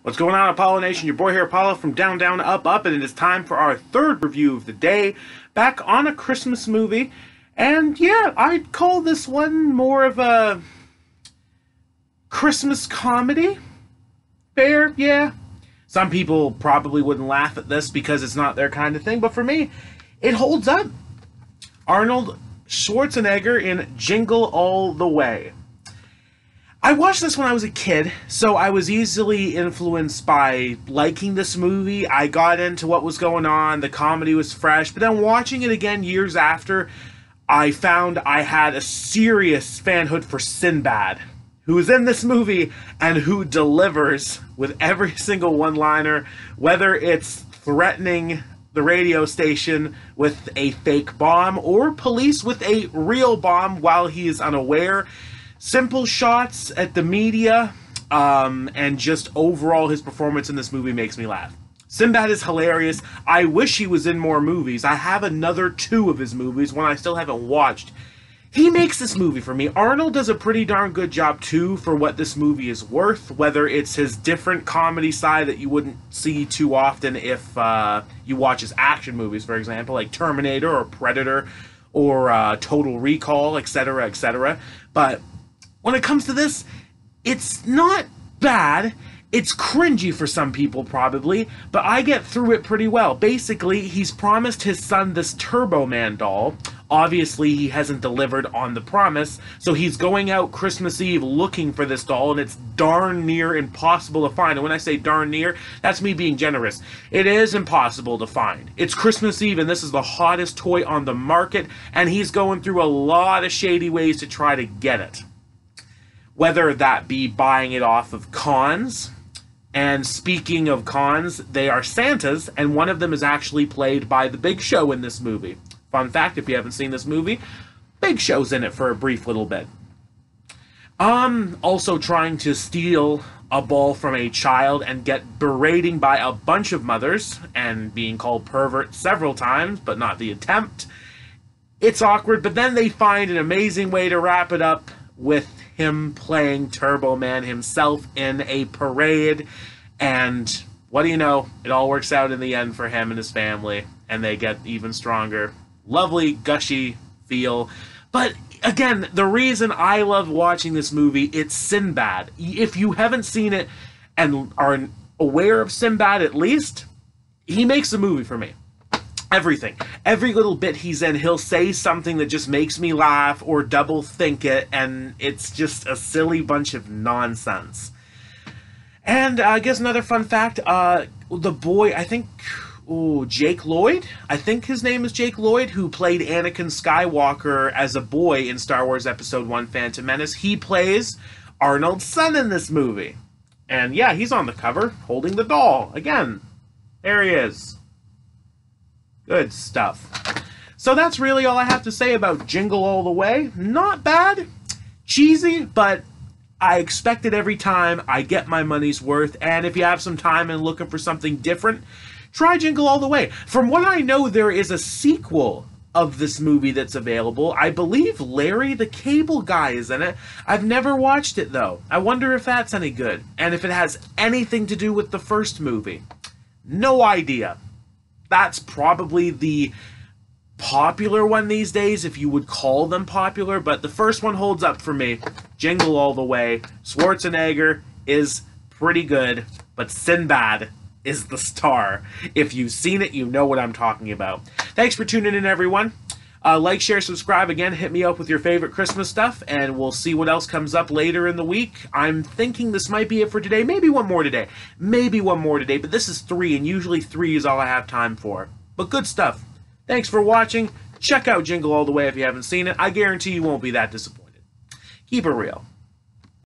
What's going on, Apollo Nation? Your boy here, Apollo, from Down, Down, Up, Up, and it is time for our third review of the day, back on a Christmas movie. And yeah, I'd call this one more of a Christmas comedy. Fair, yeah. Some people probably wouldn't laugh at this because it's not their kind of thing, but for me, it holds up. Arnold Schwarzenegger in Jingle All The Way. I watched this when I was a kid, so I was easily influenced by liking this movie. I got into what was going on, the comedy was fresh, but then watching it again years after, I found I had a serious fanhood for Sinbad, who is in this movie and who delivers with every single one-liner, whether it's threatening the radio station with a fake bomb or police with a real bomb while he is unaware. Simple shots at the media, and just overall his performance in this movie makes me laugh. Sinbad is hilarious. I wish he was in more movies. I have another 2 of his movies, one I still haven't watched. He makes this movie for me. Arnold does a pretty darn good job too for what this movie is worth, whether it's his different comedy side that you wouldn't see too often if you watch his action movies, for example, like Terminator or Predator or Total Recall, etc., etc. But when it comes to this, it's not bad. It's cringy for some people, probably, but I get through it pretty well. Basically, he's promised his son this Turbo Man doll. Obviously, he hasn't delivered on the promise, so he's going out Christmas Eve looking for this doll, and it's darn near impossible to find. And when I say darn near, that's me being generous. It is impossible to find. It's Christmas Eve, and this is the hottest toy on the market, and he's going through a lot of shady ways to try to get it. Whether that be buying it off of cons, and speaking of cons, they are Santas, and one of them is actually played by the Big Show in this movie. Fun fact, if you haven't seen this movie, Big Show's in it for a brief little bit. Also trying to steal a ball from a child and get berating by a bunch of mothers, and being called pervert several times, but not the attempt. It's awkward, but then they find an amazing way to wrap it up with him playing Turbo Man himself in a parade, and what do you know, it all works out in the end for him and his family, and they get even stronger. Lovely, gushy feel. But again, the reason I love watching this movie, it's Sinbad. If you haven't seen it and are aware of Sinbad at least, he makes the movie for me. Everything. Every little bit he's in, he'll say something that just makes me laugh or double think it, and it's just a silly bunch of nonsense. And I guess another fun fact, the boy, I think, Jake Lloyd? I think his name is Jake Lloyd, who played Anakin Skywalker as a boy in Star Wars Episode 1 Phantom Menace. He plays Arnold's son in this movie. And yeah, he's on the cover, holding the doll. Again, there he is. Good stuff. So that's really all I have to say about Jingle All The Way. Not bad. Cheesy, but I expect it every time. I get my money's worth. And if you have some time and looking for something different, try Jingle All The Way. From what I know, there is a sequel of this movie that's available. I believe Larry the Cable Guy is in it. I've never watched it, though. I wonder if that's any good. And if it has anything to do with the first movie. No idea. That's probably the popular one these days, if you would call them popular, but the first one holds up for me. Jingle All The Way. Schwarzenegger is pretty good, but Sinbad is the star. If you've seen it, you know what I'm talking about. Thanks for tuning in, everyone. Like, share, subscribe. Again, hit me up with your favorite Christmas stuff, and we'll see what else comes up later in the week. I'm thinking this might be it for today. Maybe one more today. Maybe one more today, but this is 3, and usually 3 is all I have time for. But good stuff. Thanks for watching. Check out Jingle All The Way if you haven't seen it. I guarantee you won't be that disappointed. Keep it real.